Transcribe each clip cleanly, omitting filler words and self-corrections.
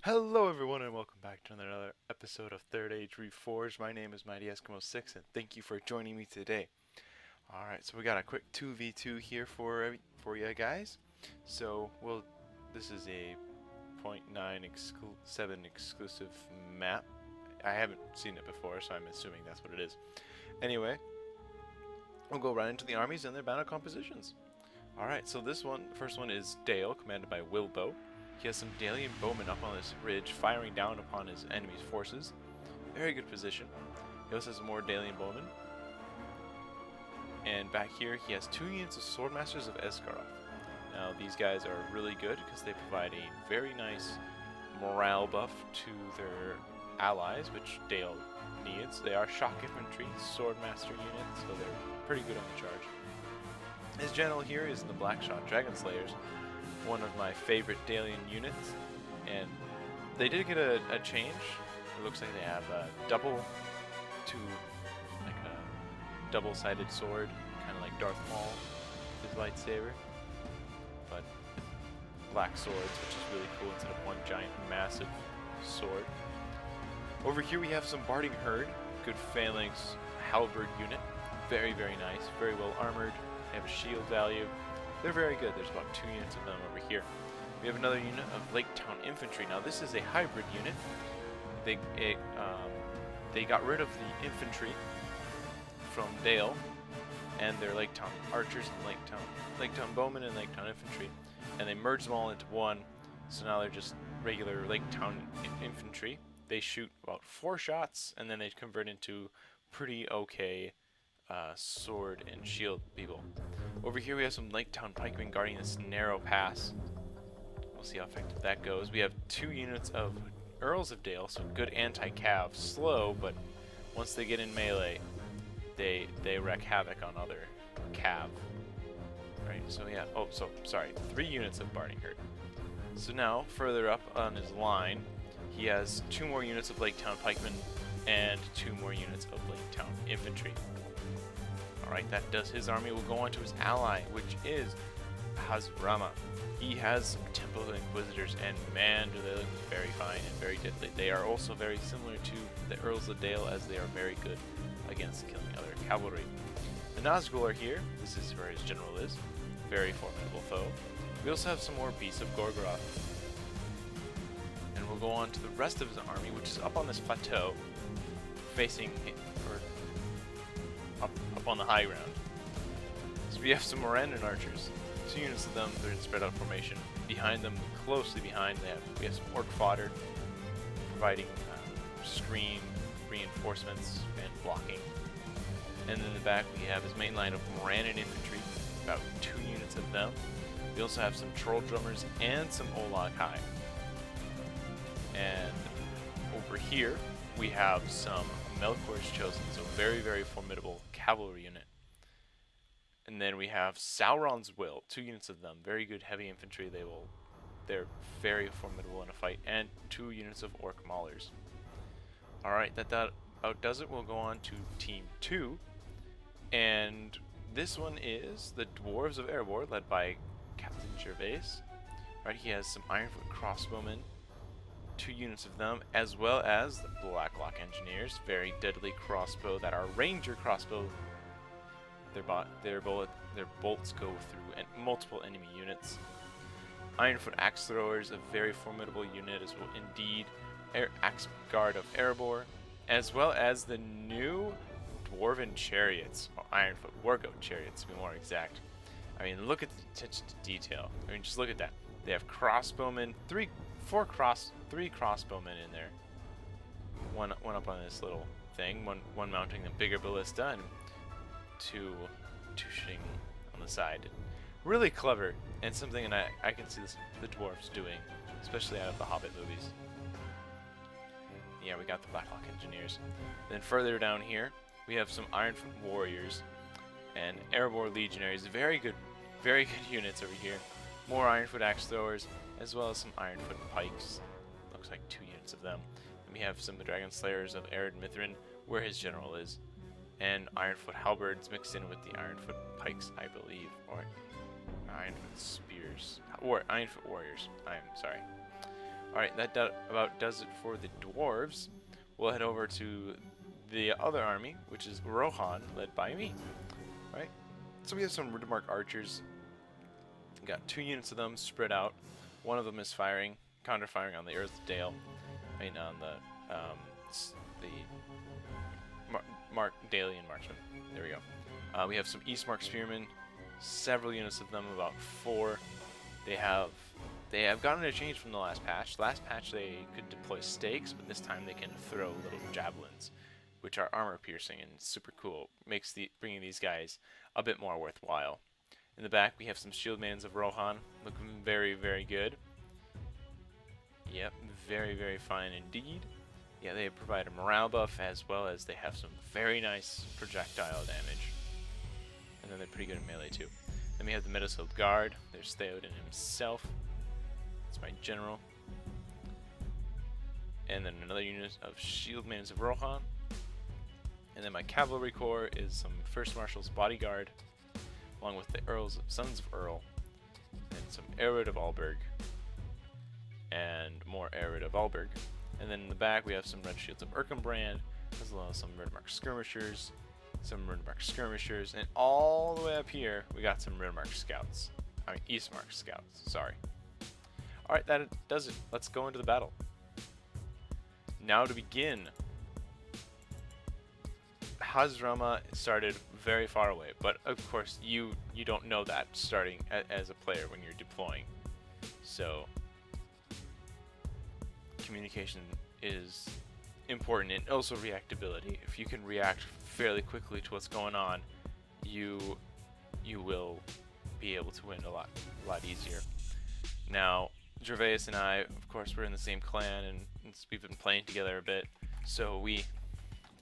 Hello everyone and welcome back to another episode of Third Age Reforged. My name is Mighty Eskimo 6 and thank you for joining me today. Alright, so we got a quick 2v2 here for you guys. This is a .9.7 exclusive map. I haven't seen it before, so I'm assuming that's what it is. Anyway, we'll go right into the armies and their battle compositions. Alright, so first one is Dale, commanded by Wilbo. He has some Dalian bowmen up on this ridge, firing down upon his enemy's forces. Very good position. He also has more Dalian bowmen. And back here, he has 2 units of Swordmasters of Esgaroth. Now, these guys are really good because they provide a very nice morale buff to their allies, which Dale needs. They are shock infantry, Swordmaster units, so they're pretty good on the charge. His general here is the Blackshot Dragon Slayers, one of my favorite Dalian units, and they did get a change. It looks like they have a double-sided sword, kind of like Darth Maul with his lightsaber, but black swords, which is really cool instead of one giant massive sword. Over here we have some Barding Herd, good phalanx halberd unit, very nice, very well armored. They have a shield value. They're very good. There's about 2 units of them over here. We have another unit of Lake Town Infantry. Now this is a hybrid unit. They got rid of the infantry from Dale and their Lake Town Archers and Lake Town Bowmen and Lake Town Infantry, and they merged them all into one. So now they're just regular Lake Town Infantry. They shoot about 4 shots and then they convert into pretty okay sword and shield people. Over here we have some Lake Town pikemen guarding this narrow pass. We'll see how effective that goes. We have 2 units of Earls of Dale, so good anti-cav. Slow, but once they get in melee, they wreak havoc on other cav. Right, so yeah, sorry, 3 units of Barding Herd. So now, further up on his line, he has 2 more units of Lake Town pikemen and 2 more units of Lake Town infantry. Alright, that does his army. We'll go on to his ally, which is Hazrama. He has some Temple of Inquisitors, and man, do they look very fine and very deadly. They are also very similar to the Earls of Dale, as they are very good against killing other cavalry. The Nazgul are here. This is where his general is. Very formidable foe. We also have some more Beasts of Gorgoroth. And we'll go on to the rest of his army, which is up on this plateau, facing up on the high ground. So we have some Morandan archers, 2 units of them. They're in spread out formation. Behind them, closely behind, we have some orc fodder, providing screen reinforcements and blocking. And in the back we have his main line of Morandan infantry, about 2 units of them. We also have some troll drummers and some Olag High. And over here we have some Melkor's Chosen, so very formidable cavalry unit. And then we have Sauron's Will, 2 units of them, very good heavy infantry. They're very formidable in a fight, and 2 units of Orc Maulers. Alright, that about does it. We'll go on to Team 2, and this one is the Dwarves of Erebor, led by Captain Gervais. Right, he has some Ironfoot crossbowmen, 2 units of them, as well as the Blacklock Engineers, very deadly crossbow that are ranger crossbow. Their bolts go through multiple enemy units. Ironfoot Axe Throwers, a very formidable unit as well, indeed. Axe Guard of Erebor, as well as the new Dwarven Chariots, or Ironfoot Wargoat Chariots to be more exact. I mean, look at the attention to detail. I mean, just look at that. They have crossbowmen, 3 crossbowmen in there. One up on this little thing, one mounting the bigger ballista, and two shooting on the side. Really clever, and something that I can see the Dwarves doing, especially out of the Hobbit movies. Yeah, we got the Blacklock Engineers. Then further down here, we have some Ironfoot Warriors and Erebor Legionaries. Very good units over here. More Ironfoot Axe Throwers, as well as some Ironfoot Pikes. Looks like 2 units of them. And we have some of the Dragon Slayers of Ered Mithrin, where his general is. And Ironfoot Halberds mixed in with the Ironfoot Pikes, I believe. Or Ironfoot Spears. Or Ironfoot Warriors. I'm sorry. Alright, that about does it for the Dwarves. We'll head over to the other army, which is Rohan, led by me. Alright, so we have some Riddermark archers. We've got 2 units of them spread out. One of them is firing, counter-firing on the Earth Dale. I mean, on the Dalian Marksman. There we go. We have some Eastmark Spearmen, several units of them, about 4. They have gotten a change from the last patch. Last patch they could deploy stakes, but this time they can throw little javelins, which are armor piercing and super cool. Makes bringing these guys a bit more worthwhile. In the back we have some Shieldmans of Rohan, looking very, very good. Yep, very, very fine indeed. Yeah, they provide a morale buff as well as they have some very nice projectile damage. And then they're pretty good at melee too. Then we have the Meadowshield Guard. There's Theoden himself. That's my general. And then another unit of Shieldmans of Rohan. And then my Cavalry Corps is some First Marshal's Bodyguard, along with the Sons of Earl, and some Arid of Alberg, and more Arid of Alberg. And then in the back we have some Red Shields of Erkenbrand, as well as some Riddermark Skirmishers, and all the way up here we got some Eastmark Scouts, sorry. Alright, that does it. Let's go into the battle. Now to begin. Hazrama started very far away, but of course you don't know that starting as a player when you're deploying. So communication is important, and also reactability. If you can react fairly quickly to what's going on, you will be able to win a lot easier. Now, Gervais and I, of course, we're in the same clan, and we've been playing together a bit, so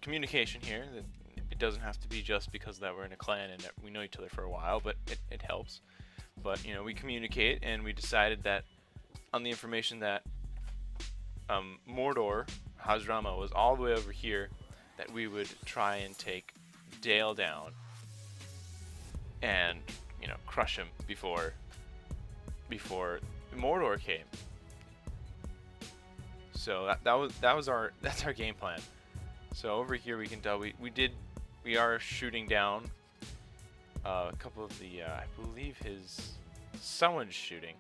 communication here, that it doesn't have to be just because that we're in a clan and that we know each other for a while, but it helps. But, you know, we communicate, and we decided that on the information that Mordor, Hazrama, was all the way over here, that we would try and take Dale down and, you know, crush him before Mordor came. So that's our game plan. So over here we can tell we are shooting down a couple of the I believe someone's shooting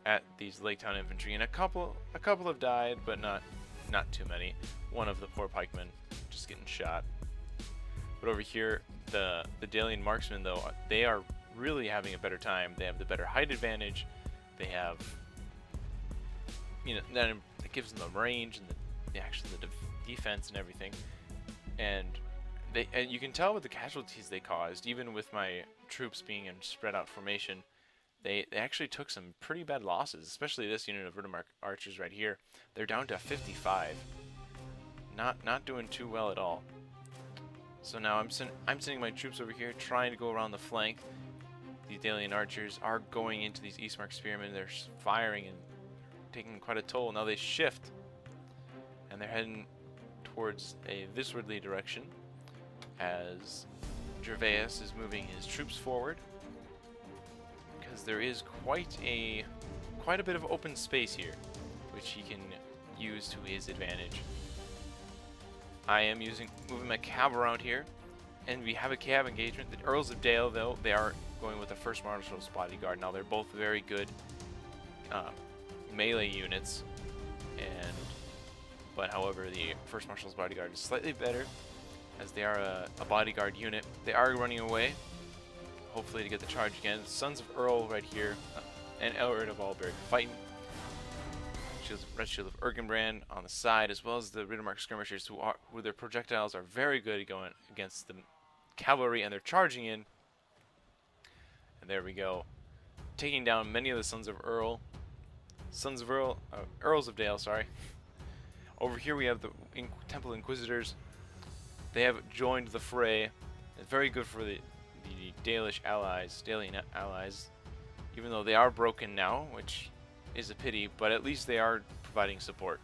at these Lake Town infantry, and a couple have died, but not too many. One of the poor pikemen just getting shot. But over here, the Dalian marksmen, though, they are really having a better time. They have the better height advantage. They have, you know, that gives them the range and the defense and everything. And you can tell with the casualties they caused, even with my troops being in spread out formation. They actually took some pretty bad losses, especially this unit of Riddermark archers right here. They're down to 55. Not doing too well at all. So now I'm sending my troops over here, trying to go around the flank. These Dalian archers are going into these Eastmark spearmen. They're firing and taking quite a toll. Now they shift, and they're heading towards a viswardly direction as Gervais is moving his troops forward, because there is quite a bit of open space here, which he can use to his advantage. I am moving my cav around here, and we have a cav engagement. The Earls of Dale, though, they are going with the First Marshal's Bodyguard. Now they're both very good melee units, but however the First Marshal's Bodyguard is slightly better, as they are a bodyguard unit. They are running away, hopefully to get the charge again. Sons of Earl right here, and Elred of Alberg fighting. Red Shield of Erkenbrand on the side, as well as the Riddermark skirmishers, who their projectiles are very good at going against the cavalry, and they're charging in. And there we go, taking down many of the Sons of Earl. Earls of Dale, sorry. Over here we have the Temple Inquisitors. They have joined the fray. It's very good for the Dalian allies, even though they are broken now, which is a pity, but at least they are providing support.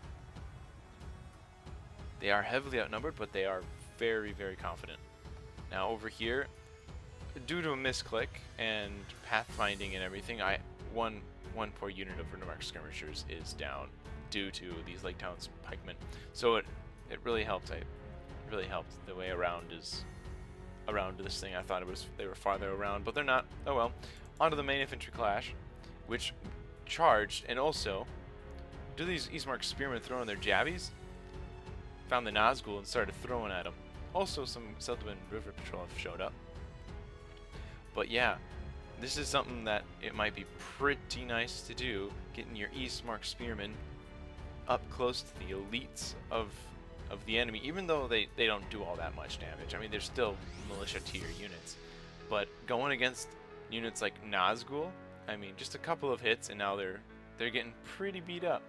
They are heavily outnumbered, but they are very, very confident. Now over here, due to a misclick and pathfinding and everything, one one poor unit of Rinnemark skirmishers is down due to these Lake Town's pikemen. So it really helped. It really helped. The way around is around this thing. I thought they were farther around, but they're not. Oh well. Onto the main infantry clash, which charged, and also do these Eastmark spearmen throwing their jabbies? Found the Nazgul and started throwing at them. Also, some Southwind River Patrol have showed up. But yeah, this is something that it might be pretty nice to do, getting your Eastmark spearmen up close to the elites of the enemy, even though they don't do all that much damage. I mean, they're still militia tier units. But going against units like Nazgul, I mean, just a couple of hits and now they're getting pretty beat up.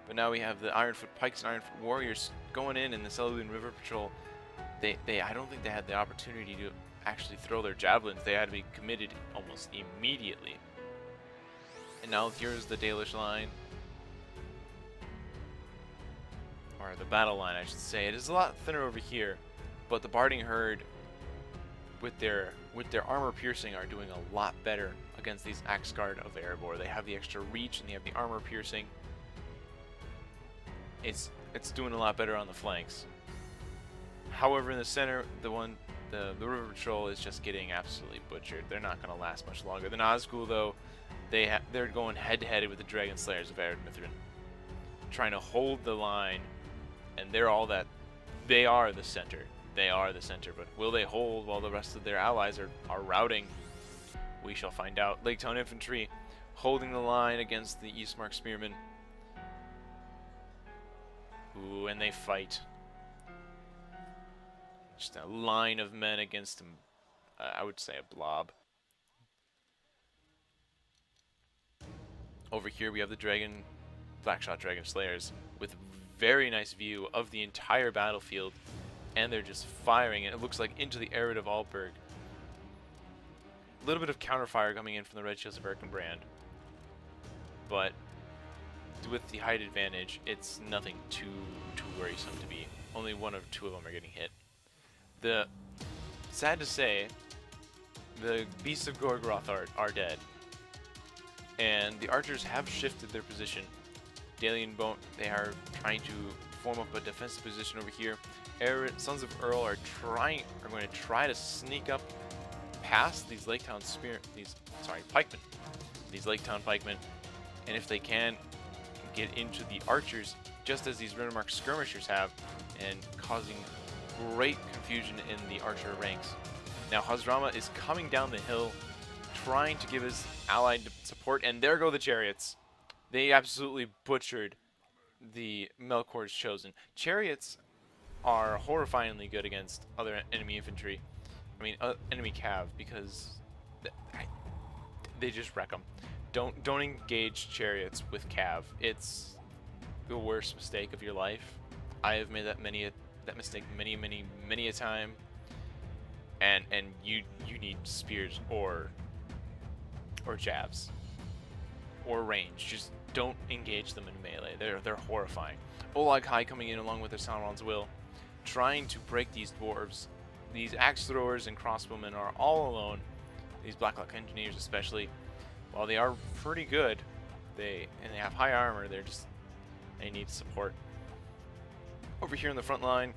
But now we have the Ironfoot Pikes and Ironfoot Warriors going in the Southwind River Patrol. I don't think they had the opportunity to actually throw their javelins. They had to be committed almost immediately. And now here's the Dalish line. Or the battle line, I should say. It is a lot thinner over here, but the Barding Herd with their armor piercing are doing a lot better against these Axe Guard of Erebor. They have the extra reach and they have the armor piercing. It's doing a lot better on the flanks. However, in the center, the River Patrol is just getting absolutely butchered. They're not going to last much longer. The Nazgul, though, they're going head-to-head with the Dragon Slayers of Ered Mithrin, trying to hold the line, and they're all that. They are the center. They are the center, but will they hold while the rest of their allies are routing? We shall find out. Lake Town Infantry holding the line against the Eastmark Spearmen. Ooh, and they fight. Just a line of men against them. I would say a blob. Over here we have the Blackshot Dragon Slayers with very nice view of the entire battlefield, and they're just firing, and it looks like into the Ered of Alberg. A little bit of counterfire coming in from the Red Shields of Erkenbrand, but with the height advantage, it's nothing too worrisome to be. Only one or two of them are getting hit. Sad to say, the Beasts of Gorgoroth are dead, and the archers have shifted their position. Dalian Bone, they are trying to form up a defensive position over here. Sons of Earl are going to try to sneak up past these Lake Town pikemen. These Lake Town pikemen, and if they can, get into the archers, just as these Rinnemark skirmishers have, and causing great confusion in the archer ranks. Now Hazrama is coming down the hill, trying to give his allied support, and there go the chariots. They absolutely butchered the Melkor's Chosen. Chariots are horrifyingly good against other enemy infantry. I mean, enemy cav, because they just wreck them. Don't engage chariots with cav. It's the worst mistake of your life. I have made that mistake many a time. And you need spears or jabs or range. Just don't engage them in melee. They're horrifying. Olag High coming in along with their Sauron's Will, trying to break these dwarves. These axe throwers and crossbowmen are all alone. These Blacklock engineers especially, while they are pretty good, they have high armor. They need support. Over here in the front line,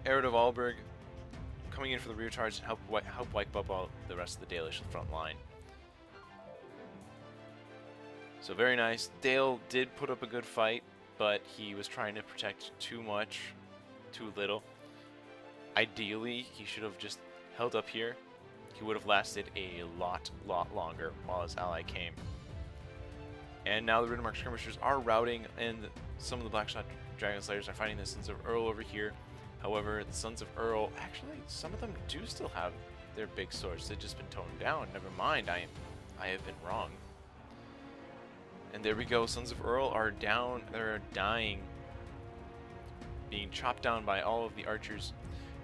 Ered of Alberg coming in for the rear charge and help wipe up all the rest of the Dalish front line. So very nice. Dale did put up a good fight, but he was trying to protect too much, too little. Ideally, he should have just held up here. He would have lasted a lot longer while his ally came. And now the Rinnemark skirmishers are routing, and some of the Blackshot Dragon Slayers are fighting the Sons of Earl over here. However, the Sons of Earl, actually, some of them do still have their big swords. They've just been toned down. Never mind, I have been wrong. And there we go. Sons of Earl are down. They're dying, being chopped down by all of the archers.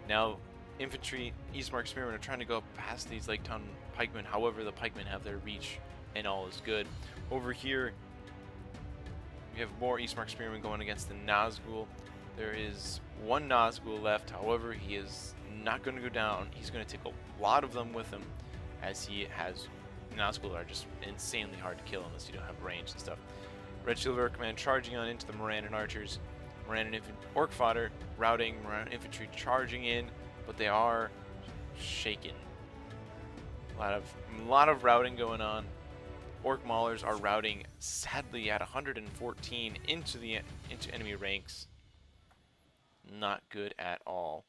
Now, infantry, Eastmark Spearmen are trying to go past these Lake Town pikemen. However, the pikemen have their reach, and all is good. Over here, we have more Eastmark Spearmen going against the Nazgul. There is one Nazgul left. However, he is not going to go down. He's going to take a lot of them with him, as he has Nazgul are just insanely hard to kill unless you don't have range and stuff. Red Shield Command charging on into the Morannon archers. Morannon orc fodder routing, Morannon infantry charging in, but they are shaken. A lot of routing going on. Orc maulers are routing sadly at 114 into enemy ranks. Not good at all.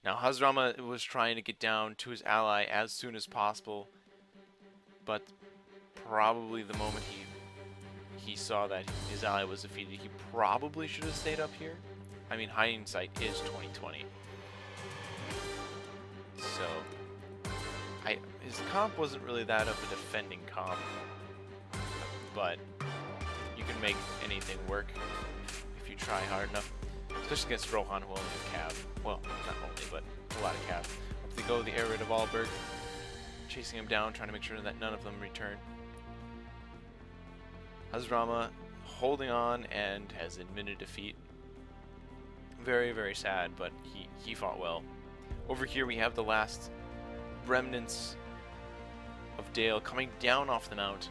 Now Hazrama was trying to get down to his ally as soon as possible, but probably the moment he saw that his ally was defeated, he probably should have stayed up here. I mean, hindsight is 2020. So his comp wasn't really that of a defending comp, but you can make anything work if you try hard enough, especially against Rohan, who only has cav. Well, not only, but a lot of cav. Up they go, the Arid of Alberg, chasing him down, trying to make sure that none of them return. Hazrama holding on and has admitted defeat. Very, very sad, but he fought well. Over here we have the last remnants of Dale coming down off the mount,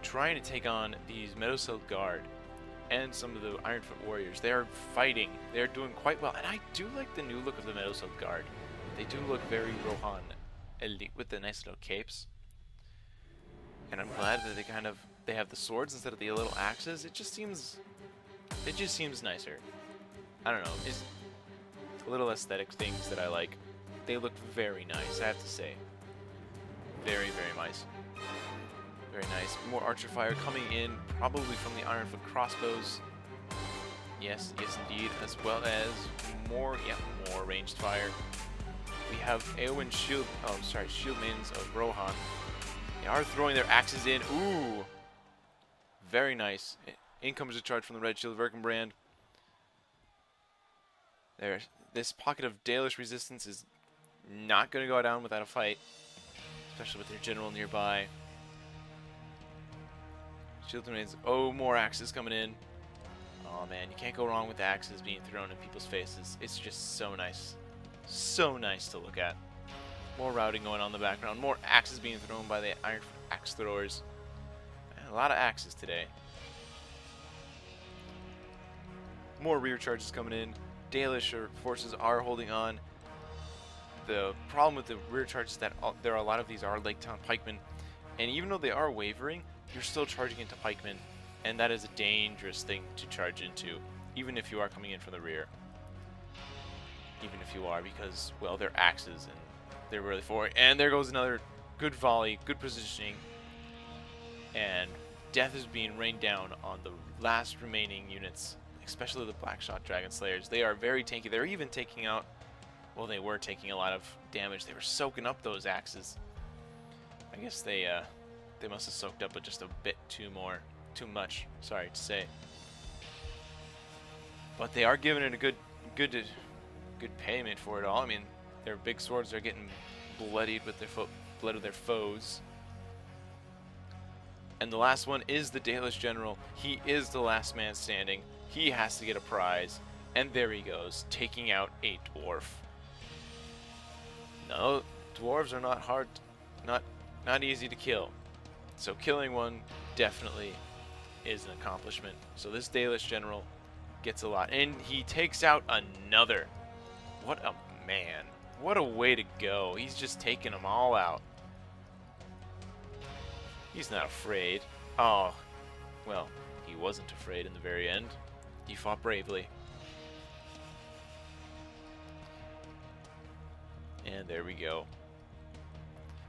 trying to take on these Meadowsill Guard and some of the Ironfoot Warriors. They are fighting. They are doing quite well, and I do like the new look of the Meadowsill Guard. They do look very Rohan elite with the nice little capes. And I'm glad that they have the swords instead of the little axes. It just seems nicer. I don't know. It's little aesthetic things that I like. They look very nice, I have to say. Very, very nice. Very nice. More archer fire coming in, probably from the Ironfoot crossbows. Yes, yes indeed. As well as more ranged fire. We have Eowyn shield maidens of Rohan. They are throwing their axes in. Ooh! Very nice. In comes a charge from the Red Shield of Erkenbrand. This pocket of Dalish resistance is not going to go down without a fight, especially with their general nearby. Shield maidens. Oh, more axes coming in. Oh man, you can't go wrong with the axes being thrown in people's faces. It's just so nice. So nice to look at. More routing going on in the background. More axes being thrown by the Iron Axe throwers. And a lot of axes today. More rear charges coming in. Dalish forces are holding on. The problem with the rear charges is that there are a lot of these are Lake Town pikemen. And even though they are wavering, you're still charging into pikemen. And that is a dangerous thing to charge into, even if you are coming in from the rear. Even if you are, because, well, they're axes and they're really forward. And there goes another good volley, good positioning. And death is being rained down on the last remaining units, especially the Blackshot Dragon Slayers. They are very tanky. They're even taking out, well, they were taking a lot of damage. They were soaking up those axes. I guess they must have soaked up just a bit too much, sorry to say. But they are giving it a good payment for it all. I mean, their big swords are getting bloodied with blood of their foes. And the last one is the Dalish General. He is the last man standing. He has to get a prize. And there he goes, taking out a dwarf. No, dwarves are not hard, not easy to kill. So killing one definitely is an accomplishment. So this Dalish General gets a lot. And he takes out another. What a man. What a way to go. He's just taking them all out. He's not afraid. Oh, well, he wasn't afraid in the very end. He fought bravely. And there we go.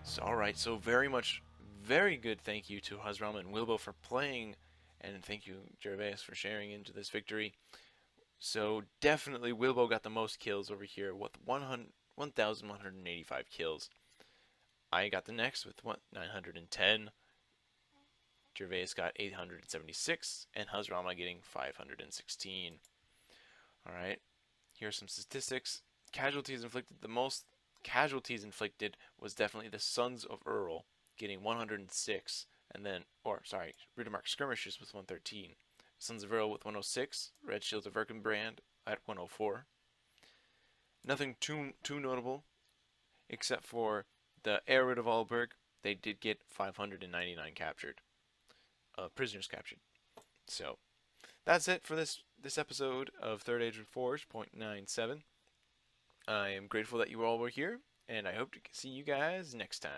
So, alright, so very good thank you to Hazrama and Wilbo for playing, and thank you, Gervais, for sharing into this victory. So, definitely Wilbo got the most kills over here with 1,185 kills. I got the next with 910. Gervais got 876, and Hazrama getting 516. Alright, here are some statistics. Casualties inflicted. The most casualties inflicted was definitely the Sons of Earl, getting 106, and then, Riddermark Skirmishers with 113. Sons of Earl with 106, Red Shields of Erkenbrand at 104. Nothing too notable, except for the Arid of Alberg they did get 599 captured, prisoners captured. So that's it for this episode of Third Age Reforged .97. I am grateful that you all were here, and I hope to see you guys next time.